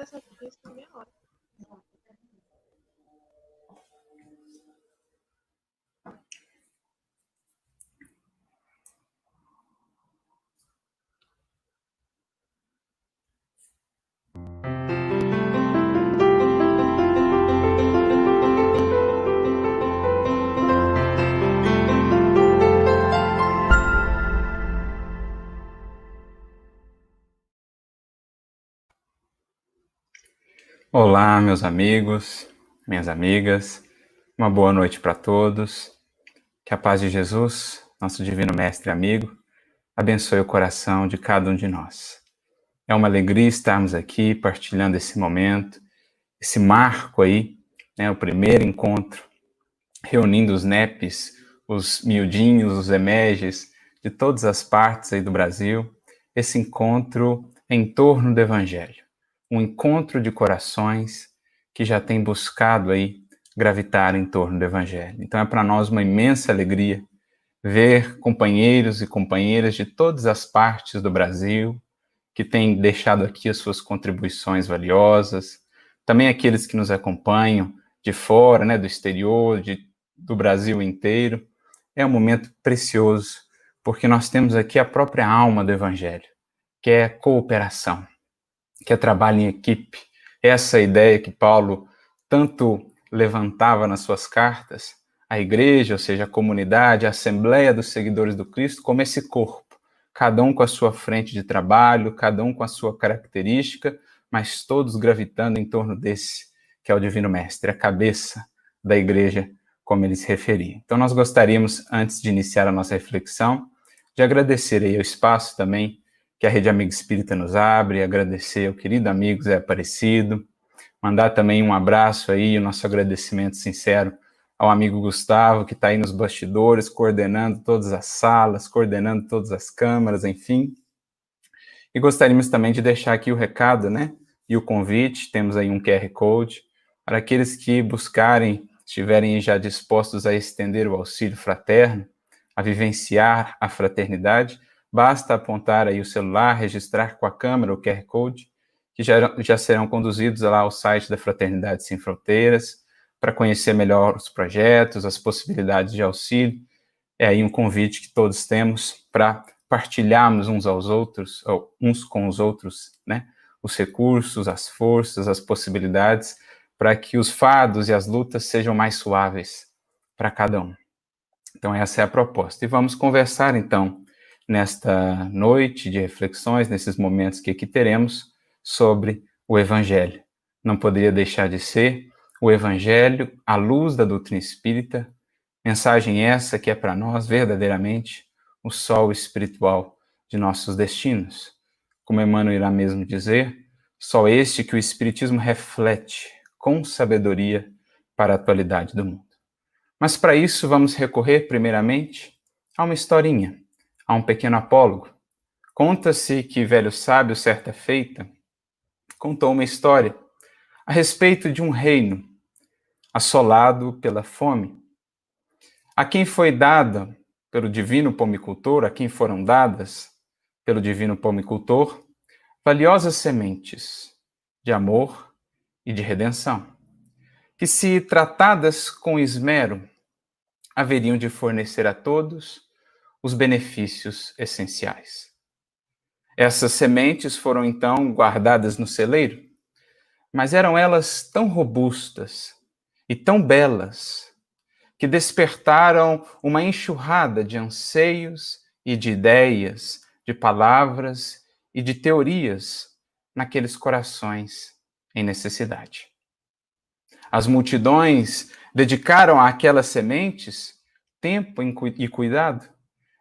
começar isso na meia hora. Olá, meus amigos, minhas amigas, uma boa noite para todos. Que a paz de Jesus, nosso divino mestre e amigo, abençoe o coração de cada um de nós. É uma alegria estarmos aqui partilhando esse momento, esse marco aí, né, o primeiro encontro, reunindo os NEPs, os miudinhos, os emeges de todas as partes aí do Brasil, esse encontro em torno do Evangelho. Um encontro de corações que já tem buscado aí gravitar em torno do Evangelho. Então é para nós uma imensa alegria ver companheiros e companheiras de todas as partes do Brasil que têm deixado aqui as suas contribuições valiosas, também aqueles que nos acompanham de fora, né, do exterior, do Brasil inteiro. É um momento precioso, porque nós temos aqui a própria alma do Evangelho, que é cooperação, que é trabalho em equipe. Essa ideia que Paulo tanto levantava nas suas cartas, a igreja, ou seja, a comunidade, a assembleia dos seguidores do Cristo, como esse corpo, cada um com a sua frente de trabalho, cada um com a sua característica, mas todos gravitando em torno desse, que é o Divino Mestre, a cabeça da igreja, como ele se referia. Então nós gostaríamos, antes de iniciar a nossa reflexão, de agradecer aí o espaço também que a Rede Amigo Espírita nos abre, agradecer ao querido amigo Zé Aparecido, mandar também um abraço aí, o nosso agradecimento sincero ao amigo Gustavo, que está aí nos bastidores, coordenando todas as salas, coordenando todas as câmaras, enfim. E gostaríamos também de deixar aqui o recado, né, e o convite, temos aí um QR Code, para aqueles que buscarem, estiverem já dispostos a estender o auxílio fraterno, a vivenciar a fraternidade, basta apontar aí o celular, registrar com a câmera o QR Code, que já serão conduzidos lá ao site da Fraternidade Sem Fronteiras, para conhecer melhor os projetos, as possibilidades de auxílio. É aí um convite que todos temos para partilharmos uns aos outros, ou uns com os outros, né? Os recursos, as forças, as possibilidades, para que os fardos e as lutas sejam mais suaves para cada um. Então essa é a proposta. E vamos conversar então nesta noite de reflexões, nesses momentos que aqui teremos, sobre o Evangelho. Não poderia deixar de ser o Evangelho à luz da doutrina espírita, mensagem essa que é para nós verdadeiramente o sol espiritual de nossos destinos. Como Emmanuel irá mesmo dizer, sol este que o Espiritismo reflete com sabedoria para a atualidade do mundo. Mas para isso vamos recorrer primeiramente a uma historinha, a um pequeno apólogo. Conta-se que velho sábio, certa feita, contou uma história a respeito de um reino assolado pela fome, a quem foi dada pelo divino pomicultor, a quem foram dadas pelo divino pomicultor, valiosas sementes de amor e de redenção, que, se tratadas com esmero, haveriam de fornecer a todos os benefícios essenciais. Essas sementes foram então guardadas no celeiro, mas eram elas tão robustas e tão belas que despertaram uma enxurrada de anseios e de ideias, de palavras e de teorias naqueles corações em necessidade. As multidões dedicaram àquelas sementes tempo e cuidado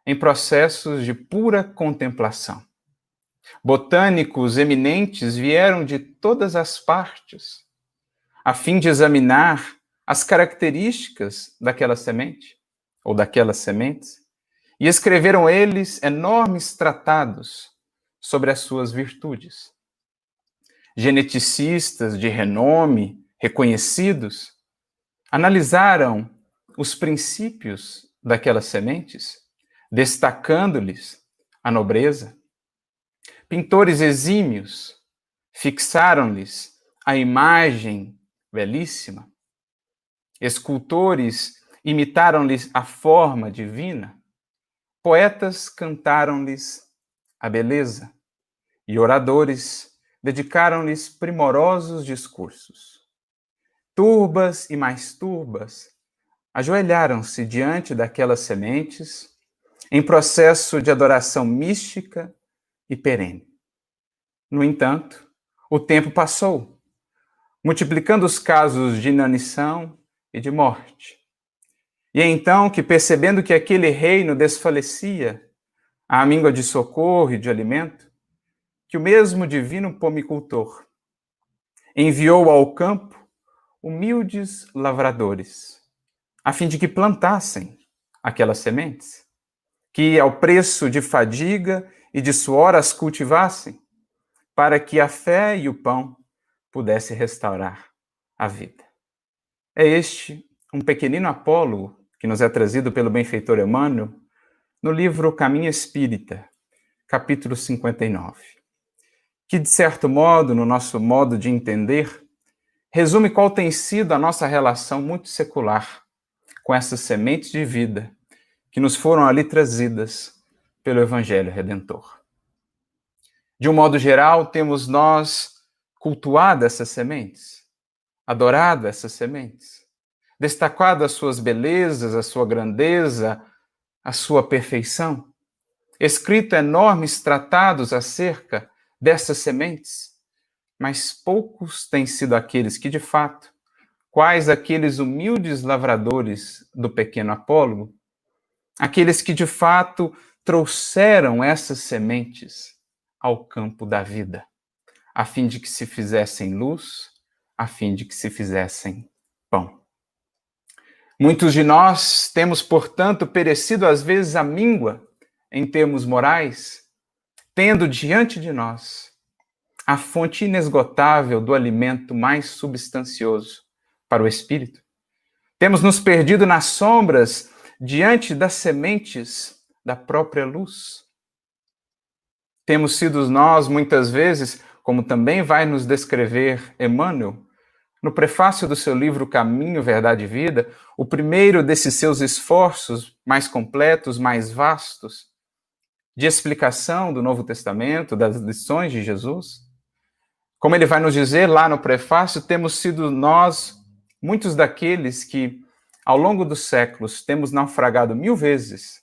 em processos de pura contemplação. Botânicos eminentes vieram de todas as partes a fim de examinar as características daquela semente, ou daquelas sementes, e escreveram eles enormes tratados sobre as suas virtudes. Geneticistas de renome, reconhecidos, analisaram os princípios daquelas sementes, destacando-lhes a nobreza. Pintores exímios fixaram-lhes a imagem belíssima, escultores imitaram-lhes a forma divina, poetas cantaram-lhes a beleza e oradores dedicaram-lhes primorosos discursos. Turbas e mais turbas ajoelharam-se diante daquelas sementes em processo de adoração mística e perene. No entanto, o tempo passou, multiplicando os casos de inanição e de morte. E é então que, percebendo que aquele reino desfalecia à míngua de socorro e de alimento, que o mesmo divino pomicultor enviou ao campo humildes lavradores, a fim de que plantassem aquelas sementes, que ao preço de fadiga e de suor as cultivassem, para que a fé e o pão pudessem restaurar a vida. É este um pequenino apólogo que nos é trazido pelo benfeitor Emmanuel no livro Caminho Espírita, capítulo 59, que, de certo modo, no nosso modo de entender, resume qual tem sido a nossa relação muito secular com essas sementes de vida que nos foram ali trazidas pelo Evangelho Redentor. De um modo geral, temos nós cultuado essas sementes, adorado essas sementes, destacado as suas belezas, a sua grandeza, a sua perfeição, escrito enormes tratados acerca dessas sementes, mas poucos têm sido aqueles que, de fato, quais aqueles humildes lavradores do pequeno apólogo, aqueles que, de fato, trouxeram essas sementes ao campo da vida, a fim de que se fizessem luz, a fim de que se fizessem pão. Muitos de nós temos, portanto, perecido às vezes à míngua em termos morais, tendo diante de nós a fonte inesgotável do alimento mais substancioso para o espírito. Temos nos perdido nas sombras diante das sementes da própria luz. Temos sido nós, muitas vezes, como também vai nos descrever Emmanuel, no prefácio do seu livro Caminho, Verdade e Vida, o primeiro desses seus esforços mais completos, mais vastos, de explicação do Novo Testamento, das lições de Jesus. Como ele vai nos dizer lá no prefácio, temos sido nós, muitos daqueles que, ao longo dos séculos, temos naufragado 1000 vezes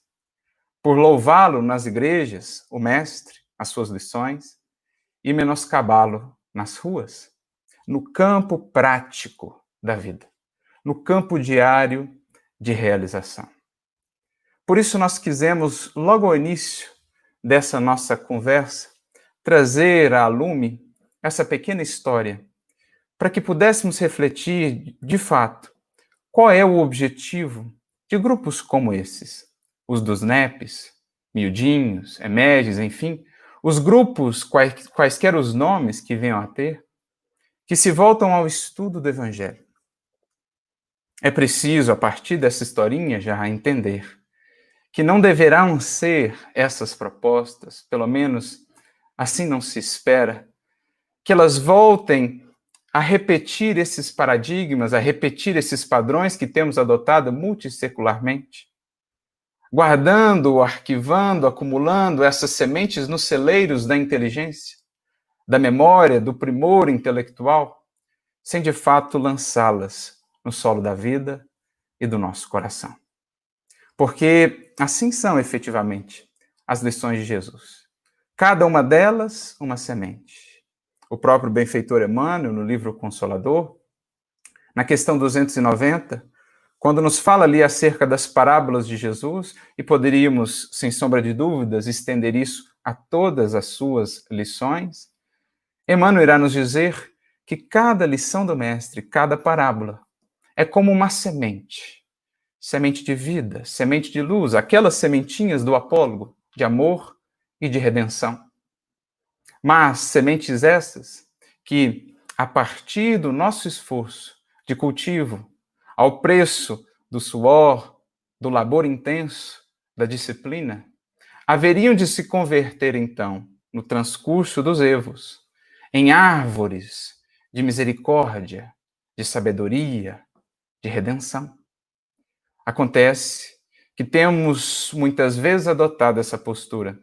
por louvá-lo nas igrejas, o Mestre, as suas lições, e menoscabá-lo nas ruas, no campo prático da vida, no campo diário de realização. Por isso nós quisemos, logo ao início dessa nossa conversa, trazer à lume essa pequena história, para que pudéssemos refletir, de fato, qual é o objetivo de grupos como esses, os dos NEPs, miudinhos, emerges, enfim, os grupos, quaisquer os nomes que venham a ter, que se voltam ao estudo do Evangelho. É preciso, a partir dessa historinha, já entender que não deverão ser essas propostas, pelo menos assim não se espera, que elas voltem a repetir esses paradigmas, a repetir esses padrões que temos adotado multissecularmente, guardando, arquivando, acumulando essas sementes nos celeiros da inteligência, da memória, do primor intelectual, sem de fato lançá-las no solo da vida e do nosso coração. Porque assim são efetivamente as lições de Jesus. Cada uma delas, uma semente. O próprio benfeitor Emmanuel, no livro Consolador, na questão 290, quando nos fala ali acerca das parábolas de Jesus, e poderíamos, sem sombra de dúvidas, estender isso a todas as suas lições, Emmanuel irá nos dizer que cada lição do Mestre, cada parábola, é como uma semente. Semente de vida, semente de luz, aquelas sementinhas do apólogo, de amor e de redenção. Mas sementes essas que, a partir do nosso esforço de cultivo, ao preço do suor, do labor intenso, da disciplina, haveriam de se converter, então, no transcurso dos evos, em árvores de misericórdia, de sabedoria, de redenção. Acontece que temos muitas vezes adotado essa postura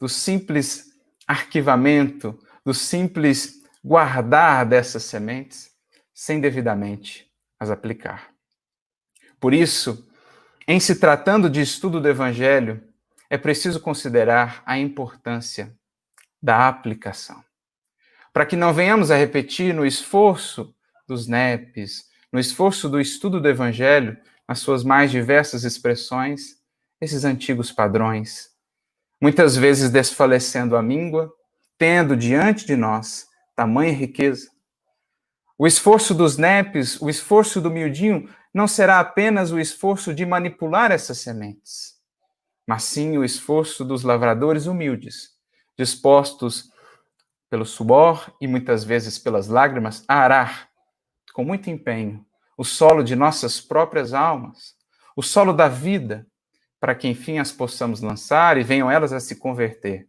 do simples arquivamento, do simples guardar dessas sementes, sem devidamente as aplicar. Por isso, em se tratando de estudo do Evangelho, é preciso considerar a importância da aplicação. Para que não venhamos a repetir no esforço dos NEPs, no esforço do estudo do Evangelho, nas suas mais diversas expressões, esses antigos padrões, muitas vezes desfalecendo a míngua, tendo diante de nós tamanha riqueza. O esforço dos NEPs, o esforço do miudinho, não será apenas o esforço de manipular essas sementes, mas sim o esforço dos lavradores humildes, dispostos pelo suor e muitas vezes pelas lágrimas a arar, com muito empenho, o solo de nossas próprias almas, o solo da vida, para que enfim as possamos lançar e venham elas a se converter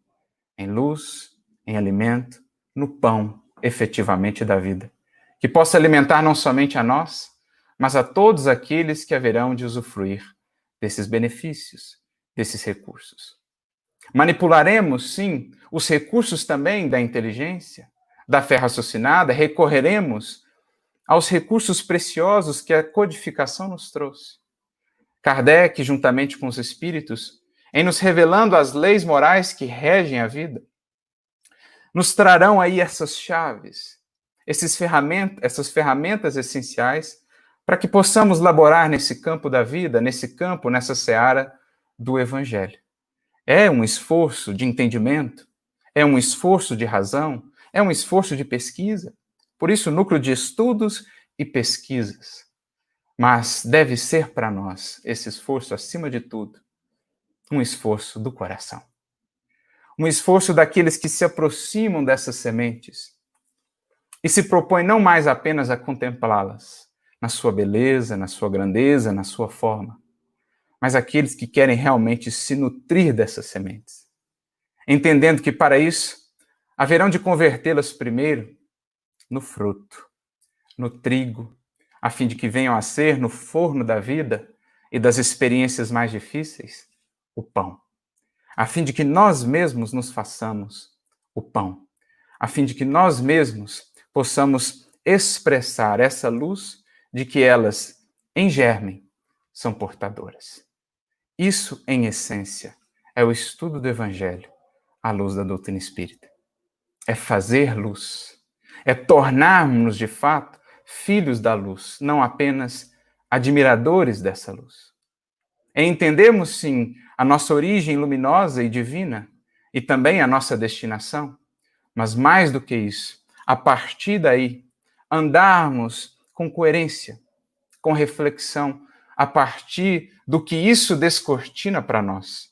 em luz, em alimento, no pão, efetivamente, da vida, que possa alimentar não somente a nós, mas a todos aqueles que haverão de usufruir desses benefícios, desses recursos. Manipularemos, sim, os recursos também da inteligência, da fé raciocinada, recorreremos aos recursos preciosos que a codificação nos trouxe. Kardec, juntamente com os espíritos, em nos revelando as leis morais que regem a vida, nos trarão aí essas chaves, essas ferramentas essenciais para que possamos laborar nesse campo da vida, nesse campo, nessa seara do Evangelho. É um esforço de entendimento, é um esforço de razão, é um esforço de pesquisa. Por isso, núcleo de estudos e pesquisas. Mas deve ser para nós, esse esforço, acima de tudo, um esforço do coração. Um esforço daqueles que se aproximam dessas sementes e se propõem não mais apenas a contemplá-las, na sua beleza, na sua grandeza, na sua forma, mas aqueles que querem realmente se nutrir dessas sementes, entendendo que para isso haverão de convertê-las primeiro no fruto, no trigo, a fim de que venham a ser, no forno da vida e das experiências mais difíceis, o pão. A fim de que nós mesmos nos façamos o pão. A fim de que nós mesmos possamos expressar essa luz de que elas, em germe, são portadoras. Isso, em essência, é o estudo do Evangelho à luz da doutrina espírita. É fazer luz. É tornarmos, de fato, filhos da luz, não apenas admiradores dessa luz. É entendermos, sim, a nossa origem luminosa e divina e também a nossa destinação, mas mais do que isso, a partir daí, andarmos com coerência, com reflexão, a partir do que isso descortina para nós,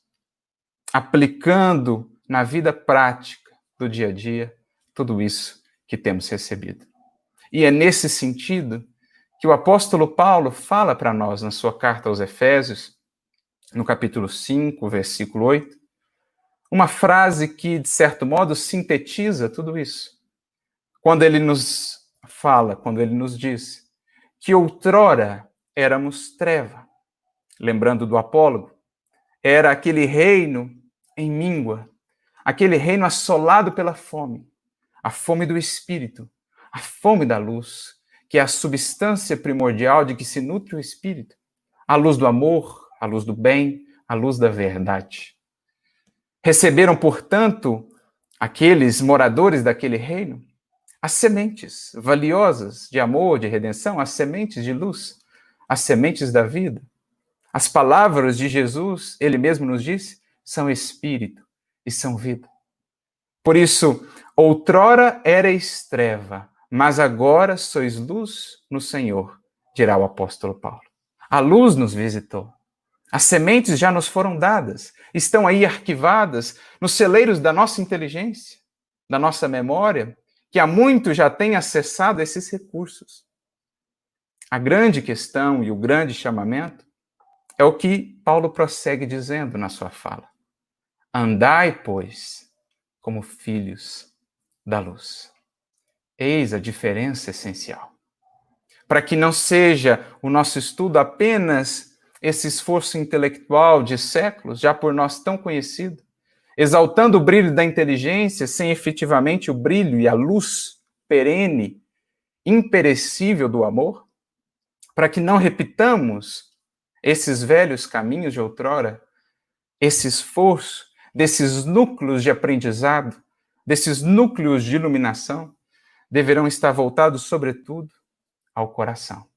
aplicando na vida prática do dia a dia tudo isso que temos recebido. E é nesse sentido que o apóstolo Paulo fala para nós na sua carta aos Efésios, no capítulo 5, versículo 8, uma frase que, de certo modo, sintetiza tudo isso. Quando ele nos fala, quando ele nos diz que outrora éramos treva, lembrando do Apólogo, era aquele reino em míngua, aquele reino assolado pela fome, a fome do Espírito, a fome da luz, que é a substância primordial de que se nutre o Espírito, a luz do amor, a luz do bem, a luz da verdade. Receberam, portanto, aqueles moradores daquele reino, as sementes valiosas de amor, de redenção, as sementes de luz, as sementes da vida. As palavras de Jesus, ele mesmo nos disse, são espírito e são vida. Por isso, outrora erais treva, mas agora sois luz no Senhor, dirá o apóstolo Paulo. A luz nos visitou. As sementes já nos foram dadas, estão aí arquivadas nos celeiros da nossa inteligência, da nossa memória, que há muito já tem acessado esses recursos. A grande questão e o grande chamamento é o que Paulo prossegue dizendo na sua fala. Andai, pois, como filhos da luz. Eis a diferença essencial. Para que não seja o nosso estudo apenas esse esforço intelectual de séculos, já por nós tão conhecido, exaltando o brilho da inteligência sem efetivamente o brilho e a luz perene, imperecível do amor, para que não repitamos esses velhos caminhos de outrora, esse esforço desses núcleos de aprendizado, desses núcleos de iluminação, deverão estar voltados, sobretudo, ao coração.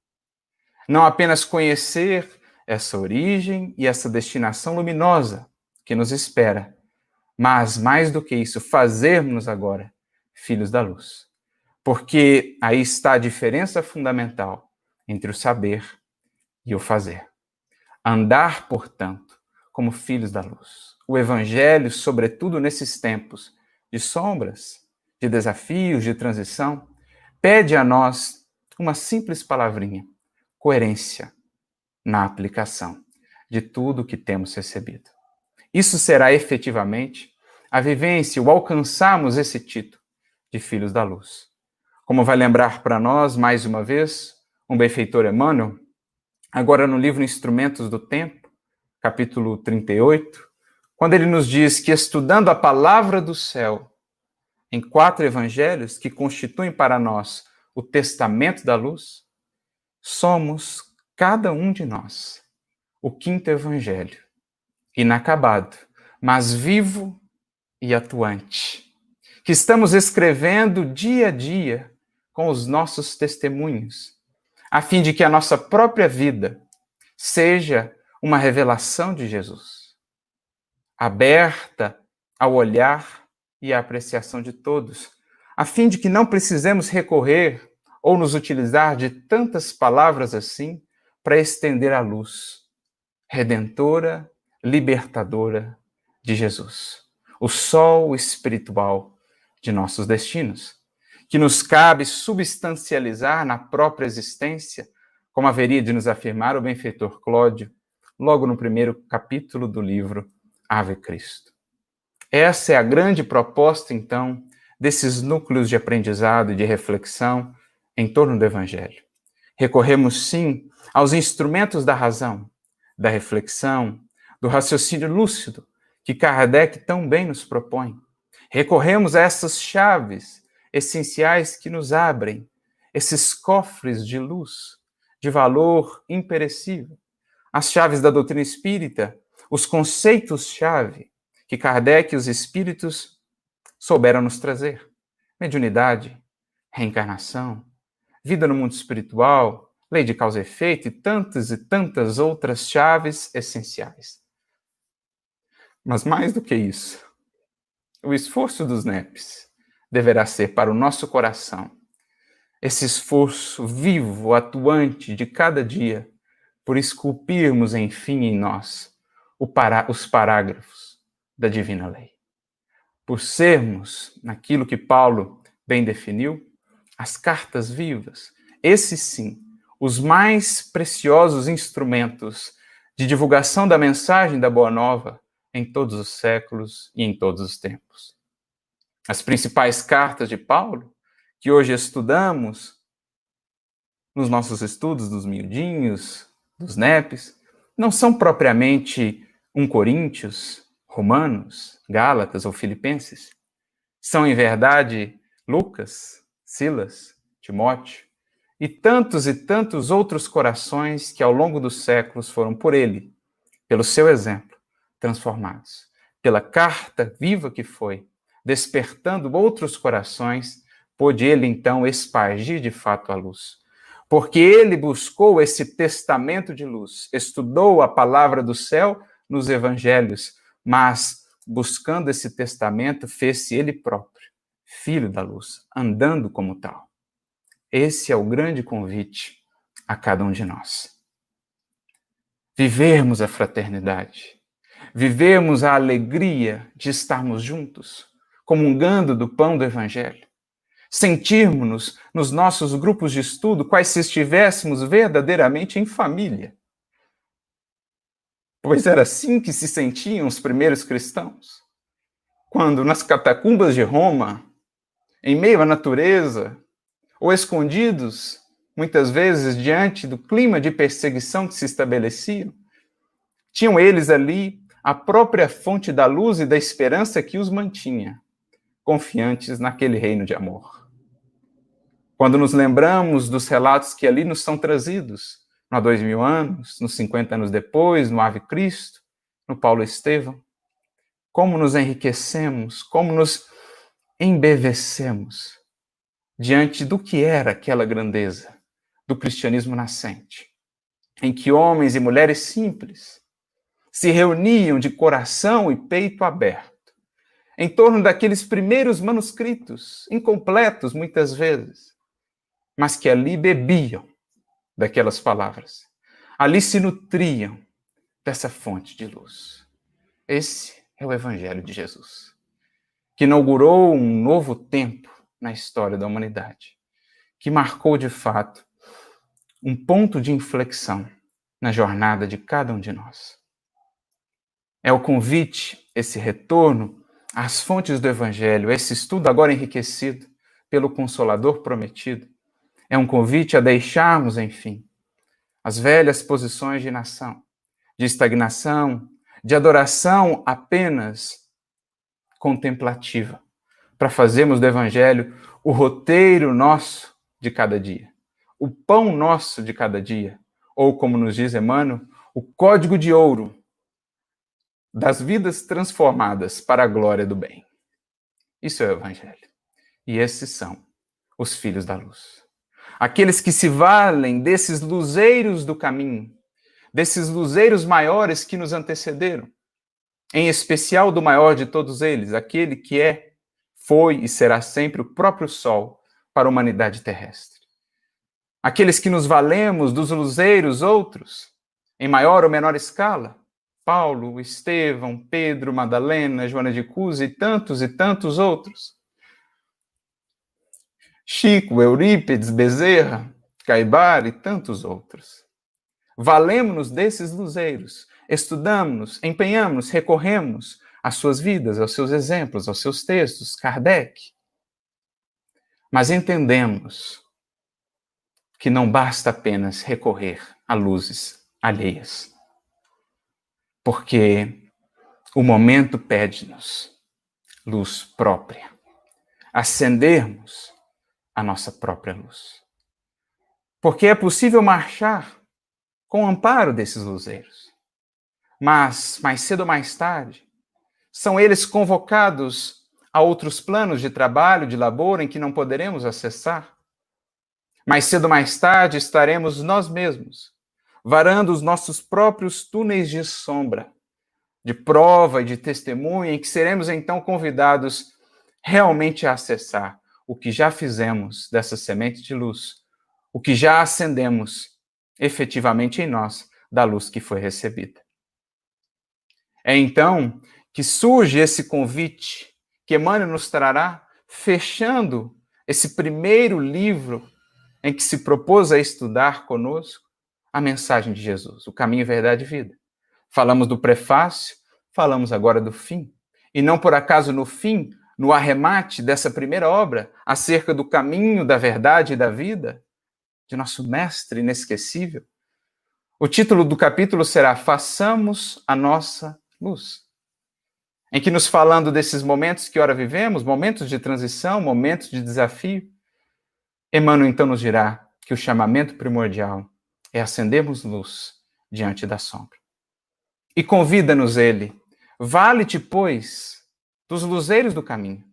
Não apenas conhecer essa origem e essa destinação luminosa que nos espera, mas, mais do que isso, fazermos agora filhos da luz. Porque aí está a diferença fundamental entre o saber e o fazer. Andar, portanto, como filhos da luz. O Evangelho, sobretudo nesses tempos de sombras, de desafios, de transição, pede a nós uma simples palavrinha: coerência na aplicação de tudo que temos recebido. Isso será efetivamente a vivência, o alcançarmos esse título de filhos da luz. Como vai lembrar para nós, mais uma vez, um benfeitor Emmanuel, agora no livro Instrumentos do Tempo, capítulo 38, quando ele nos diz que, estudando a palavra do céu em 4 evangelhos que constituem para nós o testamento da luz, somos, cada um de nós, o 5º evangelho, inacabado, mas vivo e atuante, que estamos escrevendo dia a dia com os nossos testemunhos, a fim de que a nossa própria vida seja uma revelação de Jesus, aberta ao olhar e à apreciação de todos, a fim de que não precisemos recorrer ou nos utilizar de tantas palavras assim para estender a luz redentora, libertadora de Jesus, o sol espiritual de nossos destinos, que nos cabe substancializar na própria existência, como haveria de nos afirmar o benfeitor Cláudio, logo no primeiro capítulo do livro Ave Cristo. Essa é a grande proposta, então, desses núcleos de aprendizado e de reflexão em torno do Evangelho. Recorremos, sim, aos instrumentos da razão, da reflexão, do raciocínio lúcido, que Kardec tão bem nos propõe. Recorremos a essas chaves essenciais que nos abrem esses cofres de luz, de valor imperecível. As chaves da doutrina espírita, os conceitos-chave que Kardec e os espíritos souberam nos trazer. Mediunidade, reencarnação, vida no mundo espiritual, lei de causa e efeito e tantas outras chaves essenciais. Mas mais do que isso, o esforço dos NEPs deverá ser para o nosso coração esse esforço vivo, atuante de cada dia, por esculpirmos, enfim, em nós os parágrafos da Divina Lei. Por sermos, naquilo que Paulo bem definiu, as cartas vivas, esses sim, os mais preciosos instrumentos de divulgação da mensagem da Boa Nova em todos os séculos e em todos os tempos. As principais cartas de Paulo, que hoje estudamos nos nossos estudos dos miudinhos, dos NEPs, não são propriamente 1 Coríntios, Romanos, Gálatas ou Filipenses. São, em verdade, Lucas, Silas, Timóteo e tantos outros corações que ao longo dos séculos foram por ele, pelo seu exemplo, transformados. Pela carta viva que foi, despertando outros corações, pôde ele então espargir de fato a luz. Porque ele buscou esse testamento de luz, estudou a palavra do céu nos evangelhos, mas buscando esse testamento, fez-se ele próprio, filho da luz, andando como tal. Esse é o grande convite a cada um de nós. Vivermos a fraternidade, vivermos a alegria de estarmos juntos, comungando do pão do Evangelho, sentirmos-nos nos nossos grupos de estudo quais se estivéssemos verdadeiramente em família. Pois era assim que se sentiam os primeiros cristãos, quando nas catacumbas de Roma, em meio à natureza, ou escondidos, muitas vezes, diante do clima de perseguição que se estabelecia. Tinham eles ali a própria fonte da luz e da esperança que os mantinha, confiantes naquele reino de amor. Quando nos lembramos dos relatos que ali nos são trazidos, há 2000 anos, nos 50 anos depois, no Ave Cristo, no Paulo Estevão, como nos enriquecemos, como nos embevecemos diante do que era aquela grandeza do cristianismo nascente, em que homens e mulheres simples se reuniam de coração e peito aberto, em torno daqueles primeiros manuscritos, incompletos muitas vezes, mas que ali bebiam daquelas palavras, ali se nutriam dessa fonte de luz. Esse é o Evangelho de Jesus, que inaugurou um novo tempo na história da humanidade, que marcou de fato um ponto de inflexão na jornada de cada um de nós. É o convite, esse retorno às fontes do Evangelho, esse estudo agora enriquecido pelo Consolador prometido, é um convite a deixarmos, enfim, as velhas posições de inação, de estagnação, de adoração apenas contemplativa, para fazermos do Evangelho o roteiro nosso de cada dia, o pão nosso de cada dia, ou, como nos diz Emmanuel, o código de ouro das vidas transformadas para a glória do bem. Isso é o Evangelho. E esses são os filhos da luz. Aqueles que se valem desses luzeiros do caminho, desses luzeiros maiores que nos antecederam, em especial do maior de todos eles, aquele que é, foi e será sempre o próprio sol para a humanidade terrestre. Aqueles que nos valemos dos luzeiros outros, em maior ou menor escala, Paulo, Estevão, Pedro, Madalena, Joana de Cusa e tantos outros. Chico, Eurípides, Bezerra, Caibar e tantos outros. Valemos-nos desses luzeiros, estudamos-nos, empenhamos-nos, recorremos às suas vidas, aos seus exemplos, aos seus textos, Kardec. Mas entendemos que não basta apenas recorrer a luzes alheias, porque o momento pede-nos luz própria, acendermos a nossa própria luz. Porque é possível marchar com o amparo desses luzeiros, mas mais cedo ou mais tarde, são eles convocados a outros planos de trabalho, de labor, em que não poderemos acessar. Mais cedo ou mais tarde estaremos nós mesmos, varando os nossos próprios túneis de sombra, de prova e de testemunha, em que seremos então convidados realmente a acessar o que já fizemos dessa semente de luz, o que já acendemos efetivamente em nós da luz que foi recebida. É então que surge esse convite que Emmanuel nos trará, fechando esse primeiro livro em que se propôs a estudar conosco a mensagem de Jesus, o caminho, verdade e vida. Falamos do prefácio, falamos agora do fim. E não por acaso no fim, no arremate dessa primeira obra, acerca do caminho, da verdade e da vida, de nosso mestre inesquecível, o título do capítulo será Façamos a Nossa Luz. Em que, nos falando desses momentos que ora vivemos, momentos de transição, momentos de desafio, Emmanuel então nos dirá que o chamamento primordial é acendermos luz diante da sombra. E convida-nos ele, vale-te, pois, dos luzeiros do caminho,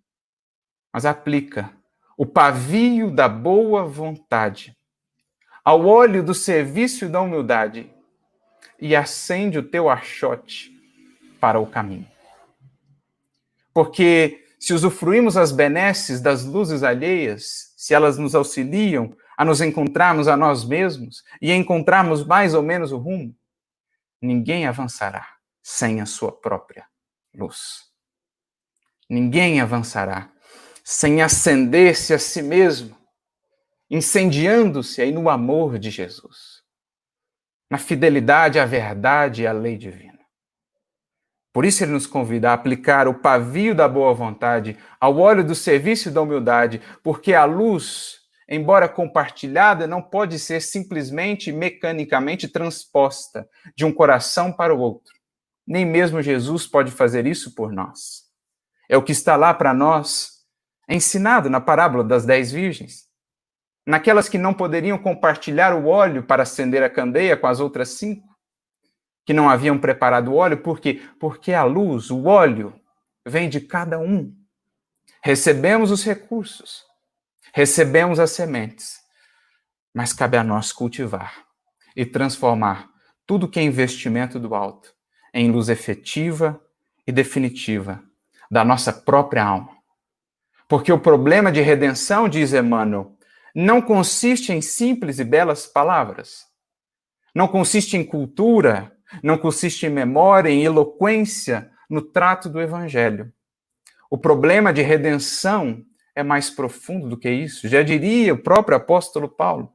mas aplica o pavio da boa vontade ao óleo do serviço e da humildade e acende o teu achote para o caminho. Porque se usufruímos as benesses das luzes alheias, se elas nos auxiliam a nos encontrarmos a nós mesmos e a encontrarmos mais ou menos o rumo, ninguém avançará sem a sua própria luz. Ninguém avançará sem acender-se a si mesmo, incendiando-se aí no amor de Jesus, na fidelidade à verdade e à lei divina. Por isso ele nos convida a aplicar o pavio da boa vontade ao óleo do serviço e da humildade, porque a luz embora compartilhada, não pode ser simplesmente mecanicamente transposta de um coração para o outro. Nem mesmo Jesus pode fazer isso por nós. É o que está lá para nós, ensinado na parábola das 10 virgens. Naquelas que não poderiam compartilhar o óleo para acender a candeia com as outras 5, que não haviam preparado o óleo, por quê? Porque a luz, o óleo, vem de cada um. Recebemos os recursos, recebemos as sementes, mas cabe a nós cultivar e transformar tudo que é investimento do alto em luz efetiva e definitiva da nossa própria alma. Porque o problema de redenção, diz Emmanuel, não consiste em simples e belas palavras, não consiste em cultura, não consiste em memória, em eloquência no trato do Evangelho. O problema de redenção é mais profundo do que isso. Já diria o próprio apóstolo Paulo,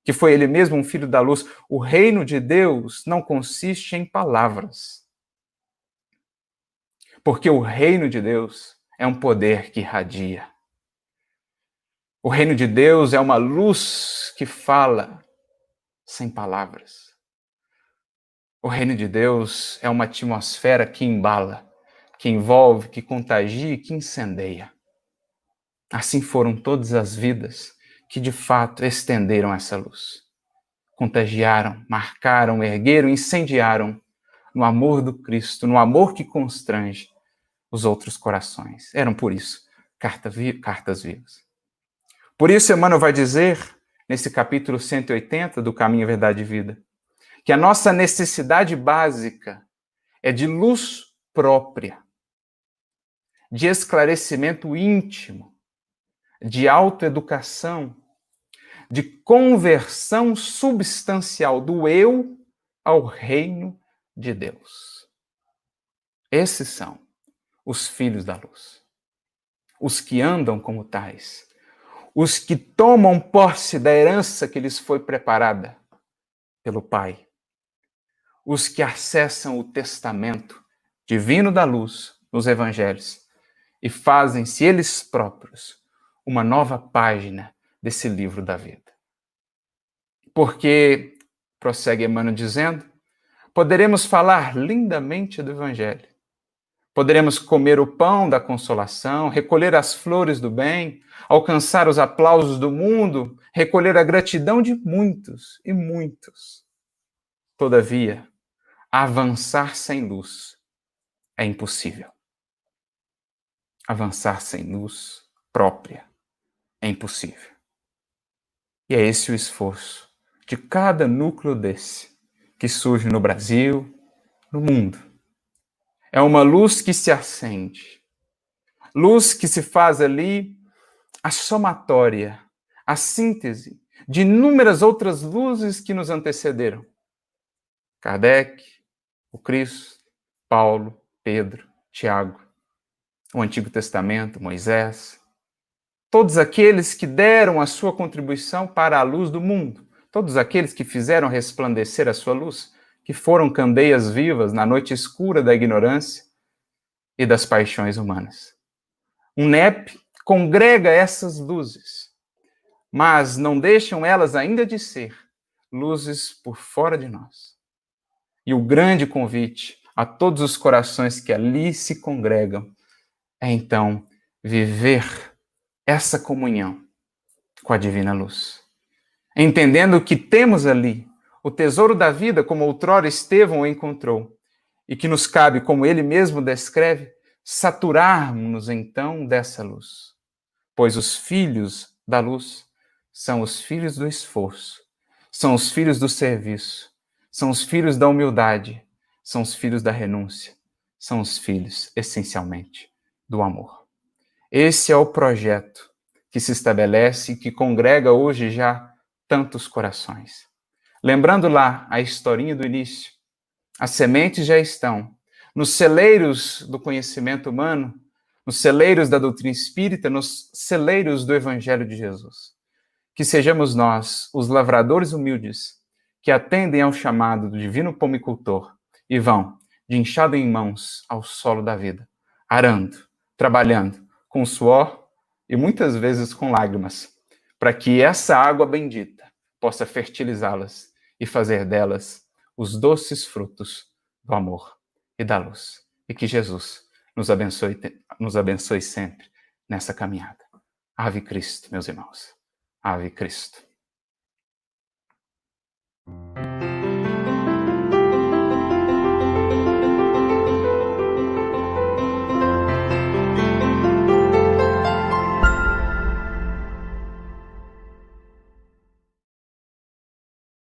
que foi ele mesmo um filho da luz, o reino de Deus não consiste em palavras. Porque o reino de Deus é um poder que irradia. O reino de Deus é uma luz que fala sem palavras. O reino de Deus é uma atmosfera que embala, que envolve, que contagia e que incendeia. Assim foram todas as vidas que de fato estenderam essa luz. Contagiaram, marcaram, ergueram, incendiaram no amor do Cristo, no amor que constrange os outros corações. Eram, por isso, cartas vivas. Por isso, Emmanuel vai dizer, nesse capítulo 180 do Caminho, Verdade e Vida, que a nossa necessidade básica é de luz própria, de esclarecimento íntimo, de autoeducação, de conversão substancial do eu ao reino de Deus. Esses são os filhos da luz, os que andam como tais, os que tomam posse da herança que lhes foi preparada pelo Pai, os que acessam o testamento divino da luz nos evangelhos e fazem-se eles próprios uma nova página desse livro da vida. Porque, prossegue Emmanuel dizendo, poderemos falar lindamente do evangelho, poderemos comer o pão da consolação, recolher as flores do bem, alcançar os aplausos do mundo, recolher a gratidão de muitos e muitos. Todavia, avançar sem luz é impossível. Avançar sem luz própria é impossível. E é esse o esforço de cada núcleo desse que surge no Brasil, no mundo. É uma luz que se acende, luz que se faz ali a somatória, a síntese de inúmeras outras luzes que nos antecederam. Kardec, o Cristo, Paulo, Pedro, Tiago, o Antigo Testamento, Moisés, todos aqueles que deram a sua contribuição para a luz do mundo, todos aqueles que fizeram resplandecer a sua luz, que foram candeias vivas na noite escura da ignorância e das paixões humanas. Um NEP congrega essas luzes, mas não deixam elas ainda de ser luzes por fora de nós. E o grande convite a todos os corações que ali se congregam é então viver essa comunhão com a divina luz. Entendendo que temos ali o tesouro da vida, como outrora Estevão o encontrou, e que nos cabe, como ele mesmo descreve, saturarmos-nos então dessa luz. Pois os filhos da luz são os filhos do esforço, são os filhos do serviço, são os filhos da humildade, são os filhos da renúncia, são os filhos, essencialmente, do amor. Esse é o projeto que se estabelece e que congrega hoje já tantos corações. Lembrando lá a historinha do início, as sementes já estão nos celeiros do conhecimento humano, nos celeiros da doutrina espírita, nos celeiros do Evangelho de Jesus. Que sejamos nós, os lavradores humildes, que atendem ao chamado do divino pomicultor e vão, de enxada em mãos, ao solo da vida, arando, trabalhando, com suor e muitas vezes com lágrimas, para que essa água bendita possa fertilizá-las e fazer delas os doces frutos do amor e da luz. E que Jesus nos abençoe sempre nessa caminhada. Ave Cristo, meus irmãos. Ave Cristo.